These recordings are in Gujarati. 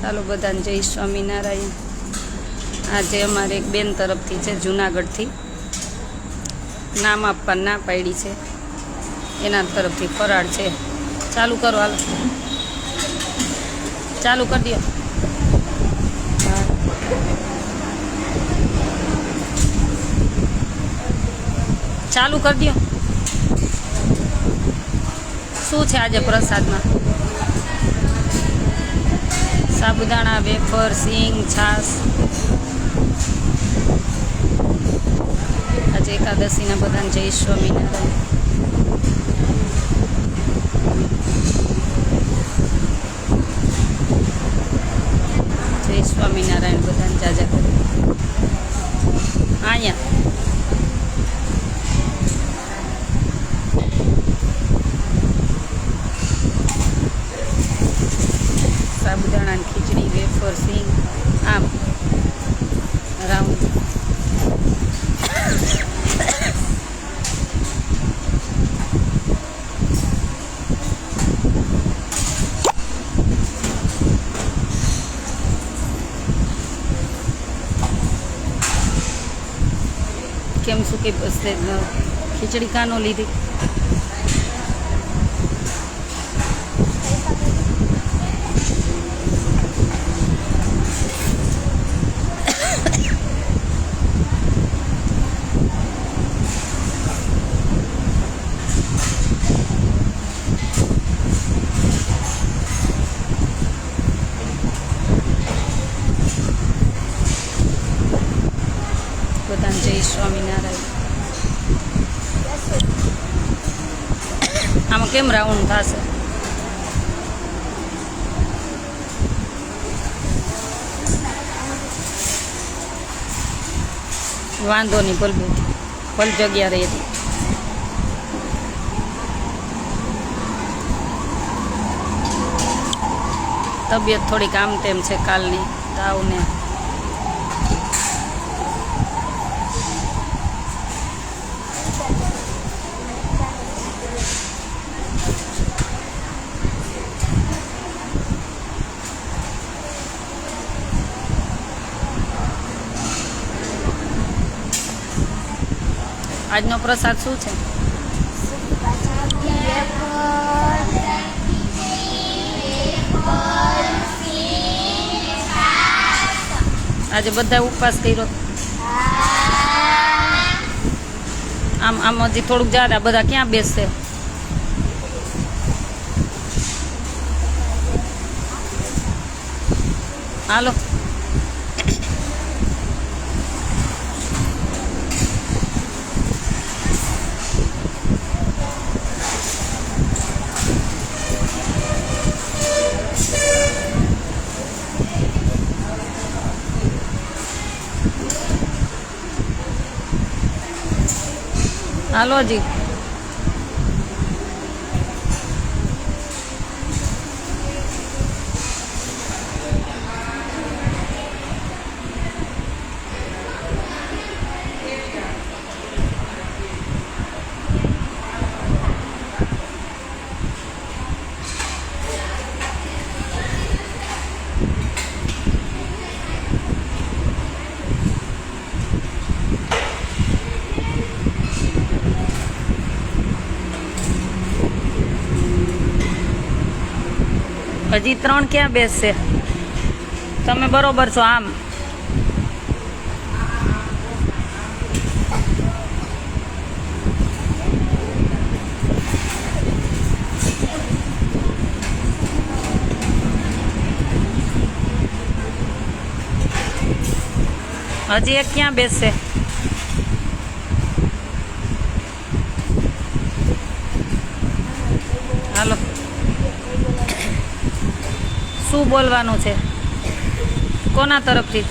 ચાલો બધાને જય સ્વામિનારાયણ। આજે અમારે એક બેન તરફથી છે જૂનાગઢથી, નામ આપવા ના પાડી છે, એના તરફથી ફરાળ છે। ચાલુ કરો, હાલો ચાલુ કરી દો। ચાલુ કરી દો। શું છે આજે પ્રસાદમાં? સાબુદાણા, વેફર, સિંગ, છાશ। આજે એકાદશીના બધાને જય સ્વામિનારાયણ। જય સ્વામિનારાયણ બધાને જાજા કરે। અહીંયા સાબુદાણાની ખીચડી, વેફર, સિંગ, આમ રાઉન્ડ। કેમ સૂકી બસતે ખીચડી કાનો લીધી? બધાને જય સ્વામિનારાયણ। આમાં કેમ રાઉન્ડ થશે? વાંધો નહીં, ભલ જગ્યા રહી હતી। તબિયત થોડીક આમ તેમ છે કાલની, તાવને। આજનો પ્રસાદ શું છે? આજે બધા ઉપવાસ કર્યો? આમ હજી થોડુંક જાડા, બધા ક્યાં બેસશે? હાલો હાલો જી। હજી 3 ક્યાં બેસશે? તમે બરોબર છો? આમ હજી એક ક્યાં બેસશે? હાલો શું બોલવાનું છે? કોના તરફથી?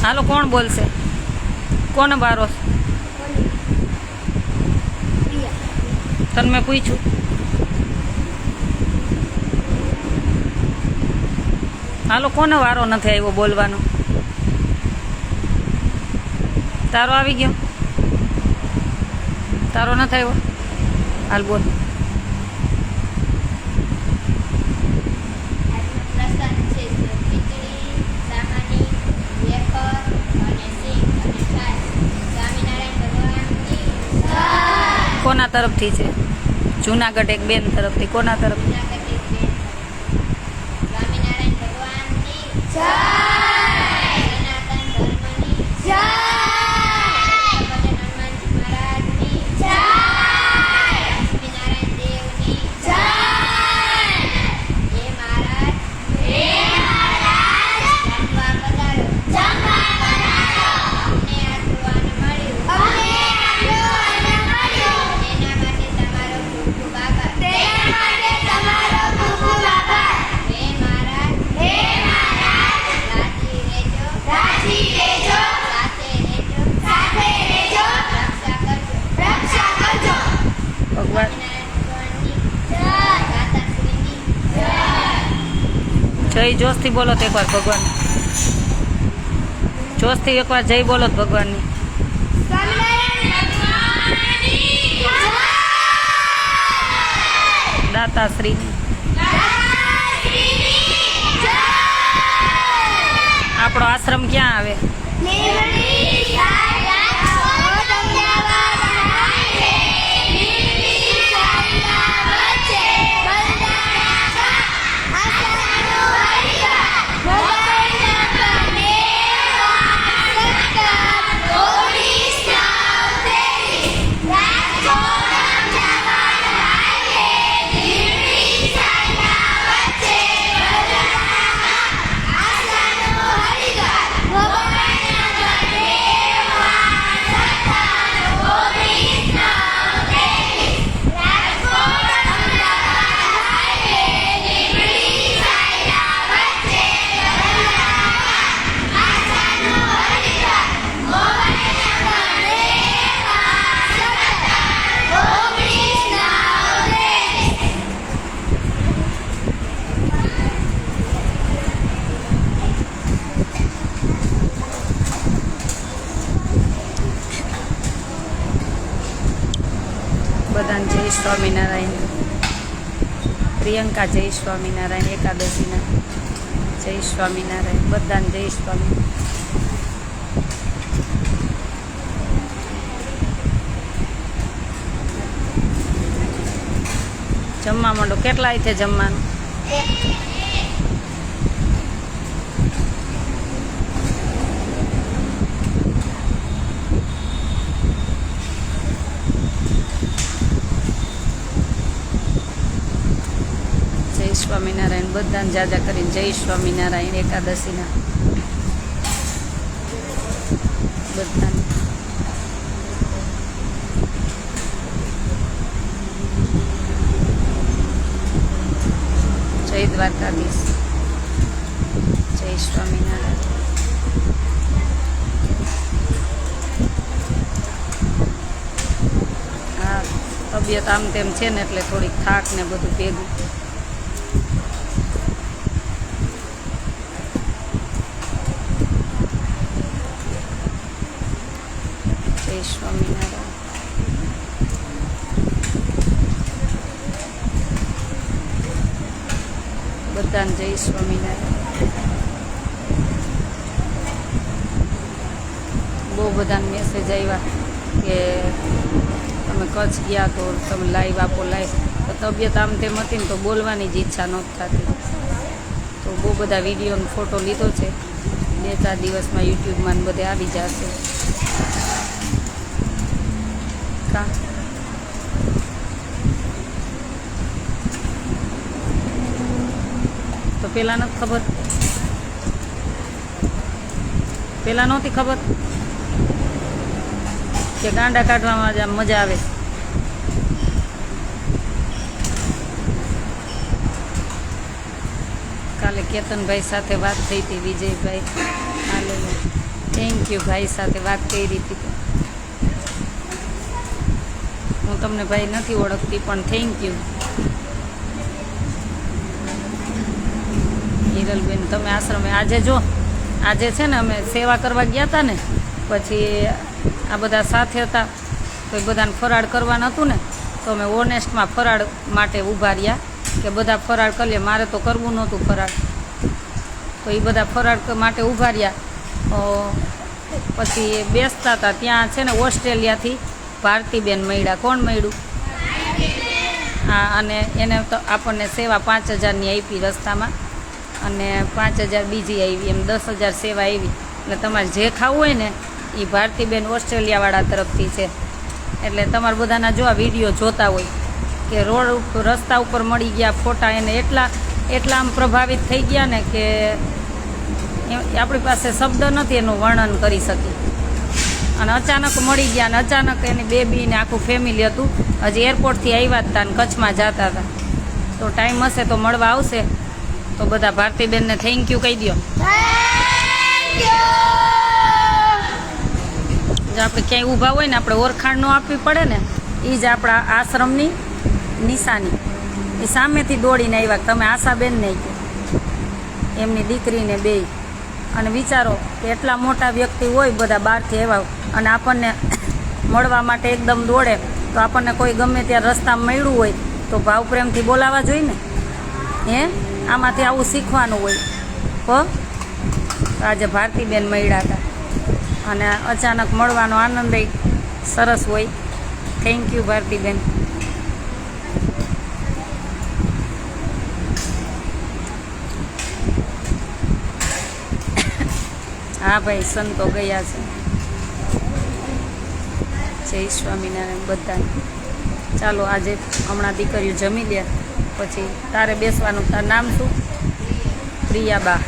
હાલો કોણ બોલશે? કોને બારો? તને મેં પૂછ્યું? હાલો કોને વારો નથી આવ્યો બોલવાનો? તારો આવી ગયો? તારો નથી આવ્યો? હાલ બોલ। કોના તરફથી છે? જુનાગઢ એક બેન તરફથી. કોના તરફથી? ભગવાન જય જોશથી બોલો તો એકવાર ભગવાન. જોશથી એકવાર જય બોલો ભગવાનની. દાતાશ્રીની. આપણો આશ્રમ ક્યાં આવે? બધાને જય સ્વામિનારાયણ. પ્રિયંકા જય સ્વામિનારાયણ. એકાદશીના જય સ્વામિનારાયણ. બધાને જય સ્વામિનારાયણ. જમવા માંડો. કેટલા છે જમવાનું? જય સ્વામિનારાયણ. બધાને જાજા કરીને જય સ્વામિનારાયણ. એકાદશીના બધાને જય દ્વારકાધીશ. જય સ્વામિનારાયણ. હા, તબિયત આમ તેમ છે ને એટલે થોડીક થાક ને બધું ભેગું. જય સ્વામિનારાયણ. બધાને જય સ્વામિનારાયણ. બહુ બધાને મેસેજ આવ્યા કે તમે કચ્છ ગયા તો તમે લાઈવ આપો લાઈવ. તો તબિયત આમ તેમ હતી ને તો બોલવાની જ ઈચ્છા નહોતી થતી. તો બહુ બધા વિડીયોનો ફોટો લીધો છે. 2-4 દિવસમાં યુટ્યુબમાં બધે આવી જશે. કા તો પેલા નથી ખબર? પેલા નહોતી ખબર કે ગાંડા કાઢવામાં જ આમ મજા આવે? કાલે કેતનભાઈ સાથે વાત થઈ હતી. વિજયભાઈ હાલો, થેન્ક યુ. ભાઈ સાથે વાત કરી હતી. હું તમને ભાઈ નથી ઓળખતી પણ થેન્ક યુ. હિરલબેન તમે આશ્રમે આજે જો આજે છે ને અમે સેવા કરવા ગયા હતા ને, પછી આ બધા સાથે હતા તો એ બધાને ફરાળ કરવાનું હતું ને, તો અમે ઓનેસ્ટમાં ફરાળ માટે ઊભા રહ્યા કે બધા ફરાળ કરી લે. મારે તો કરવું નહોતું ફરાળ, તો એ બધા ફરાળ માટે ઊભા રહ્યા. પછી બેસતા હતા ત્યાં છે ને ઓસ્ટ્રેલિયાથી ભારતીબેન મળ્યા. કોણ મળ્યું? હા, અને એને તો આપણને સેવા 5,000ની આપી રસ્તામાં, અને 5,000 બીજી આવી, એમ 10,000 સેવા આવી. એટલે તમારે જે ખાવું હોય ને એ ભારતીબેન ઓસ્ટ્રેલિયાવાળા તરફથી છે. એટલે તમારે બધાના જો આ વિડીયો જોતા હોય કે રોડ ઉપર રસ્તા ઉપર મળી ગયા ફોટા, એને એટલા આમ પ્રભાવિત થઈ ગયા ને કે આપણી પાસે શબ્દ નથી એનું વર્ણન કરી શકી. અને અચાનક મળી ગયા, અને અચાનક એની બેબી ને આખું ફેમિલી હતું. હજી એરપોર્ટથી આવ્યા હતા અને કચ્છમાં જતા હતા. તો ટાઈમ હશે તો મળવા આવશે. તો બધા ભારતીબેનને થેન્ક યુ કહી દો. જો આપણે ક્યાંય ઊભા હોય ને આપણે ઓળખાણ ન આપવી પડે ને, એ જ આપણા આશ્રમની નિશાની. એ સામેથી દોડીને આવ્યા, તમે આશાબેનને કહો, એમની દીકરીને બે. અને વિચારો કે એટલા મોટા વ્યક્તિ હોય બધા બહારથી આવ્યા અને આપણને મળવા માટે એકદમ દોડે, તો આપણને કોઈ ગમે ત્યાં રસ્તામાં મળ્યું હોય તો ભાવ પ્રેમથી બોલાવવા જોઈએ ને. હે, આમાંથી આવું શીખવાનું હોય. હો, આજે ભારતીબેન મળ્યા હતા અને અચાનક મળવાનો આનંદ સરસ હોય. થેન્ક યુ ભારતીબેન. હા ભાઈ, સંતો ગયા છે. જય સ્વામિનારાયણ બધાને. ચાલો આજે હમણાં દીકરીઓ જમી લે પછી તારે બેસવાનું. તારું નામ શું? પ્રિયાબા.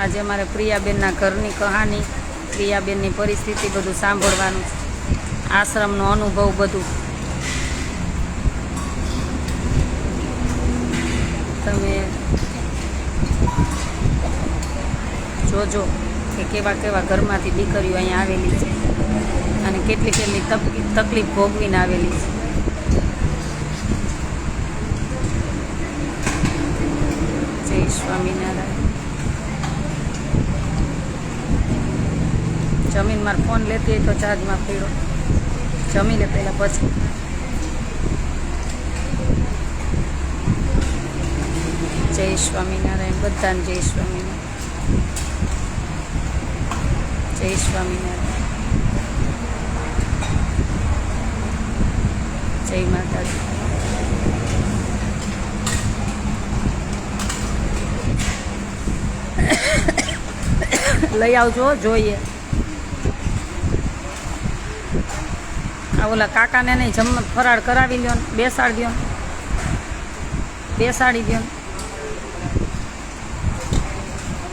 આજે અમારે પ્રિયાબેનના ઘરની કહાની, પ્રિયાબેનની પરિસ્થિતિ બધું સાંભળવાનું છે. આશ્રમનો અનુભવ બધું તમે જોજો કે કેવા કેવા ઘરમાંથી દીકરીઓ અહીંયા આવેલી છે અને કેટલી તકલીફ ભોગવીને આવેલી છે. જય સ્વામિનારાયણ. જમીન મારે ફોન લેતી હોય તો ચાર્જમાં પીડો. જમી લે પહેલાં પછી. જય સ્વામિનારાયણ બધાને. જય સ્વામિનારાયણ. જય સ્વામિનારાયણ. જય માતાજી. લઈ આવજો, જોઈએ. આ ઓલા કાકાને નહીં જમ ફરાળ કરાવી લ્યો ને, બેસાડી દો, બેસાડી દો.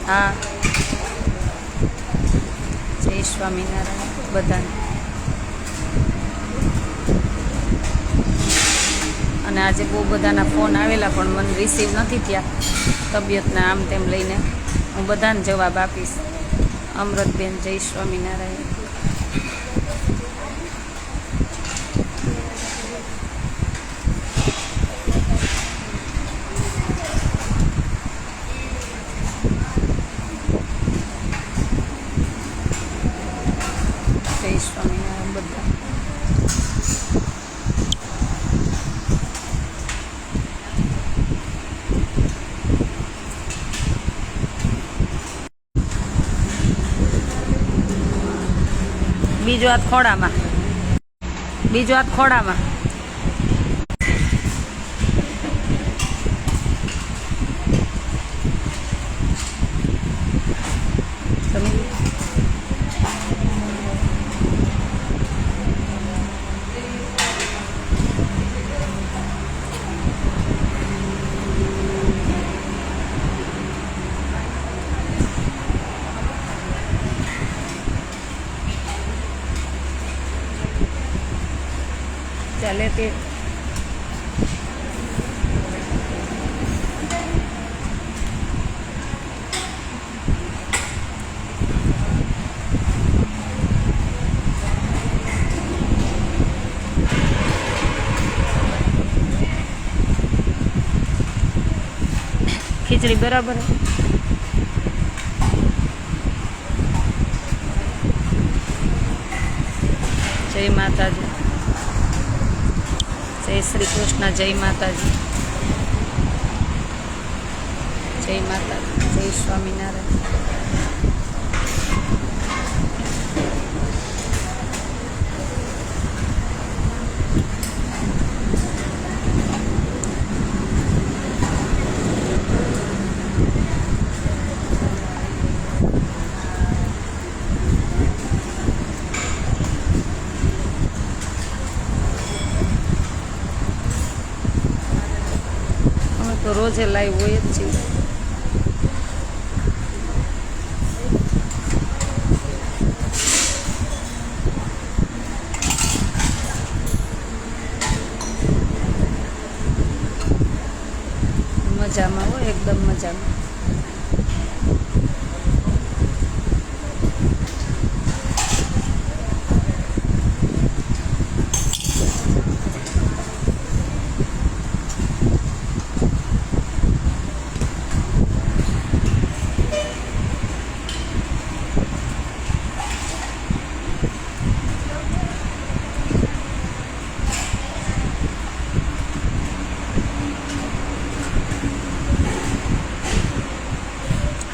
હા, જય સ્વામિનારાયણ બધાને. અને આજે બહુ બધાના ફોન આવેલા પણ મને રિસીવ નથી થયા તબિયતના આમ તેમ લઈને. હું બધાને જવાબ આપીશ. અમૃતબેન જય સ્વામિનારાયણ. જય સ્વામિનારાયણ બધા. બીજો હાથ ખોડામાં, બીજો હાથ ખોડામાં. ચાલે તે ખીચડી બરાબર. જય માતાજી. જય શ્રી કૃષ્ણ. જય માતાજી. જય માતાજી. જય સ્વામિનારાયણ. તો રોજે લાઈવ હોય જ છે. મજામાં હોય, એકદમ મજામાં.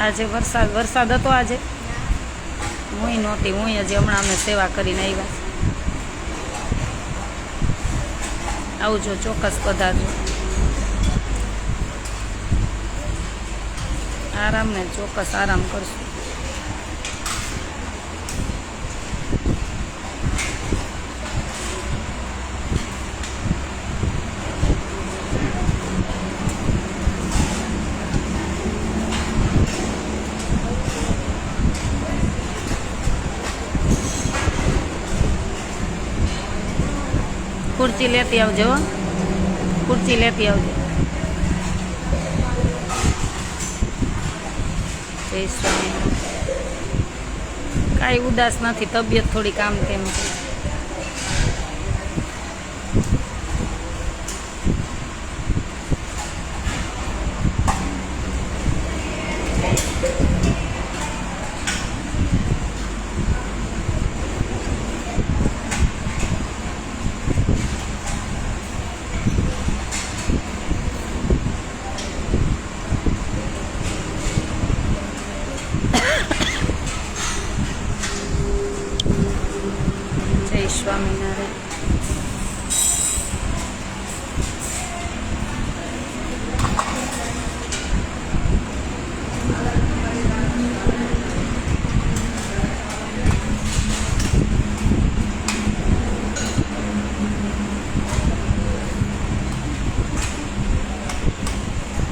આજે વરસાદ હતો આજે? હું નહોતી, હું હજી હમણાં અમે સેવા કરીને આવ્યા. આવજો, ચોક્કસ પધારજો. આરામ ને ચોક્કસ આરામ કરશું. ખુરચી લેતી આવજો, ખુરચી લેતી આવજો. જય સ્વામી. કાંઈ ઉદાસ નથી, તબિયત થોડી કામ તેમ છે. સ્વામિનારાયણ.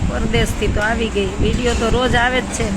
પરદેશથી તો આવી ગઈ, વિડીયો તો રોજ આવે જ છે.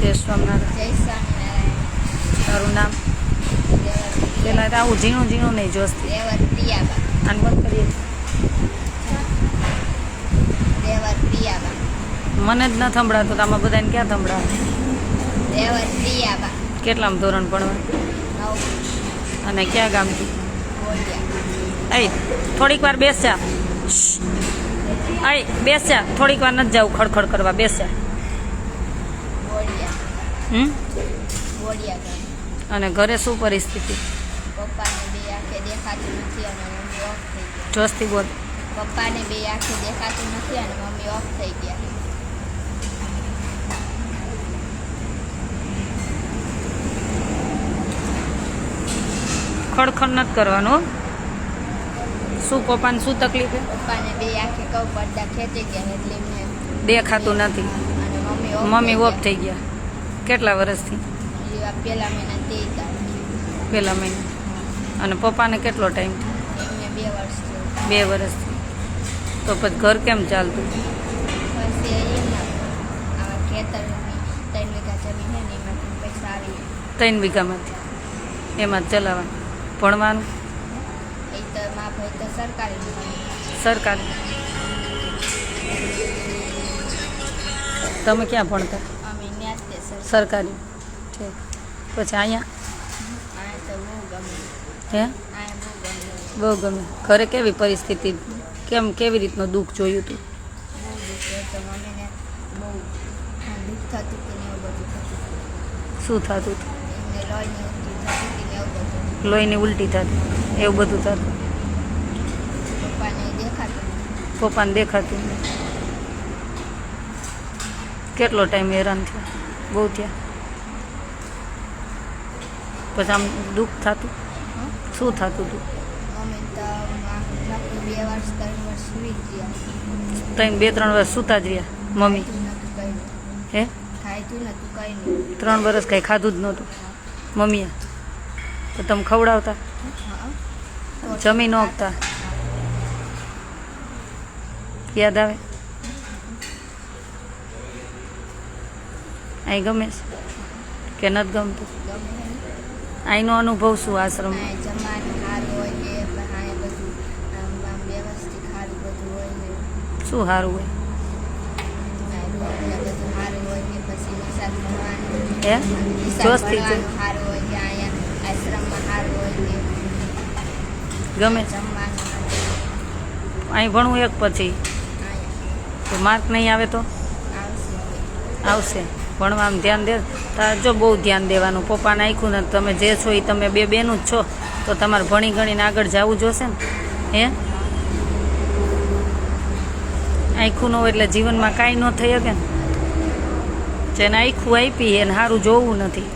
જય સ્વામિનારાયણ. તારું નામ? પેલા આવું ઝીણું ઝીણું નહીં જોસ્તી. આને બંધ કરીએ. મને જ ન સંભળાતું, તો આમાં બધાને ક્યાં સંભળાવે? કેટલામાં ધોરણ ભણવા? અને ક્યાં ગામથી? થોડીક વાર બેસ જા. બેસ જા, થોડીક વાર નથી જાવું ખડખડ કરવા, બેસ જા. અને ઘરે શું પરિસ્થિતિ? જોસ્તી બોલ. પપ્પાને બે આંખે દેખાતું નથી અને મમ્મી ઓફ થઈ ગયા. ખડખડ નથી કરવાનું. શું પપ્પાને શું તકલીફ છે? પપ્પાને બે આંખે કહું પડદા ખેંચી ગયા એટલે એમને દેખાતું નથી. અને મમ્મી ઓફ થઈ ગયા. કેટલા વર્ષથી? પહેલા મહિના 13 તારીખ. પહેલા મહિના. અને પપ્પાને કેટલો ટાઈમ? એમને 2 વર્ષ. 2 વર્ષથી. તો પછી ઘર કેમ ચાલતું? પછી આવા ખેતર 3 વીઘા જમીન છે ને એમાંથી પૈસા આવી 3 વીઘામાંથી એમાં જ ચલાવવાનું. ભણવાનું? એ તો મા ભાઈ તો સરકારી. સરકારી. તમે ક્યાં ભણતા? અમે ન્યાજ તે સરકારી છે. પછી અહીંયા? આ તો બહુ ગમે. હે? આ બહુ ગમે. બહુ ગમે. ઘરે કેવી પરિસ્થિતિ, કેવી રીતનું દુઃખ જોયું હતું? બહુ દુઃખ તો મમ્મીને બહુ દુઃખ થતું હતું ને એવું બધું થતું હતું. શું થતું હતું? એમને લોહીની ઉલટી થતી હતી ને એવું બધું. લોહીની ઉલટી થતી, એવું બધું થતું. પપ્પાને દેખાતું પપ્પાને દેખાતું નહીં. કેટલો ટાઈમ હેરાન થયા? બહુ થયા. પછી આમ દુઃખ થતું? શું થતું હતું? મમ્મી તો 2 વર્ષ 3 વર્ષ સુઈ જ ગયા. 2-3 વર્ષ સૂતા જ રહ્યા મમ્મી? હે? ખાઈતું નતું કઈ નહીં. 3 વર્ષ કંઈ ખાધું જ નહોતું મમ્મીએ? તો તમે ખવડાવતા? જમી ન આપતા? યાદ આવે? અહીં ગમે છે કે નથી ગમતું? અહીંનો અનુભવ શું આશ્રમ? જમવાનું સારું હોય છે, પણ બધું આમ વ્યવસ્થિત સારું બધું હોય છે. શું સારું હોય? બધું સારું હોય છે. પછી નિશાળ ભણવાનું હે? જોશથી સારું હોય છે. અહીંયા આશ્રમમાં સારું હોય છે. ગમે? જમવાનું અહીં ભણવું એક પછી તો માર્ક નહીં આવે તો આવશે. ભણવામાં ધ્યાન દે. તાર જો બહુ ધ્યાન દેવાનું. પપ્પાને આખ્યું ને તમે જે છો એ તમે 2 બહેનું જ છો તો તમારે ભણી ગણીને આગળ જવું જોશે ને. હે? આખ્યું ન હોય એટલે જીવનમાં કાંઈ ન થઈ શકે ને. જેને આખું આપી એને સારું જોવું નથી.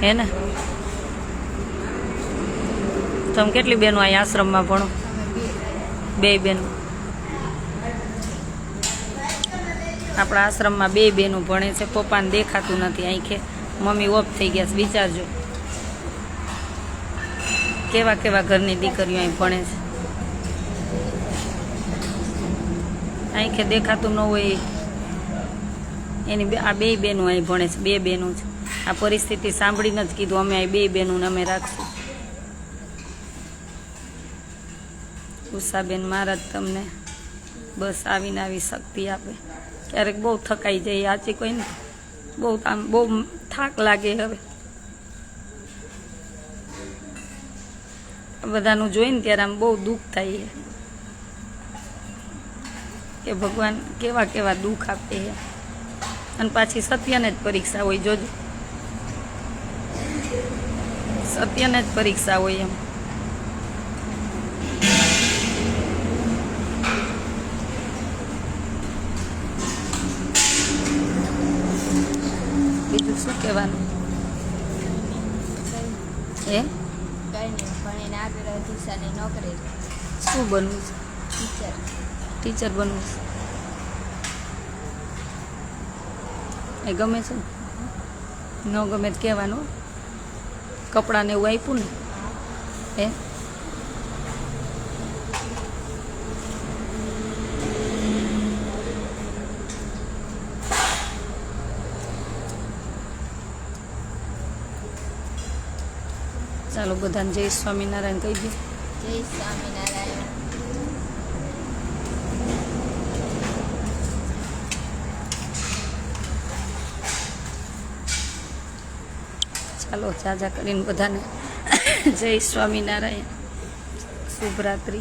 હે ને? તમે કેટલી બહેનો અહીં આશ્રમમાં ભણો? 2 બહેનો. આપણા આશ્રમમાં 2 બહેનો ભણે છે. પપ્પાને દેખાતું નથી આંખે. મમ્મી ઓફ થઈ ગયા છે. વિચારજો કેવા કેવા ઘરની દીકરીઓ અહીં ભણે છે. આંખે દેખાતું ન હોય એની આ 2 બહેનો અહીં ભણે છે. 2 બહેનો છે. આ પરિસ્થિતિ સાંભળીને જ કીધું અમે અહીં 2 બહેનોને અમે રાખશું. ઉષાબેન મહારાજ તમને બસ આવીને આવી શક્તિ આપે. ક્યારેક બહુ થકાઈ જાય આચી કોઈ ને બહુ થાક લાગે. હવે બધાનું જોઈને ત્યારે આમ બહુ દુઃખ થાય કે ભગવાન કેવા કેવા દુઃખ આપે છે. અને પાછી સત્યને જ પરીક્ષા હોય. જોજો સત્યને જ પરીક્ષા હોય એમ. બીજું શું કહેવાનું? એ કઈ નહીં. ભણીને આગળ દિશાની નોકરી. શું બનવું છે? ટીચર. ટીચર બનવું છે. એ ગમે છે ને? ન ગમે તો કહેવાનું. કપડાને એવું આપ્યું ને એ ચાલો બધાને જય સ્વામિનારાયણ કહી દે. જય સ્વામિનારાયણ. ચાલો જાજા કરીને બધાને જય સ્વામિનારાયણ. શુભરાત્રિ.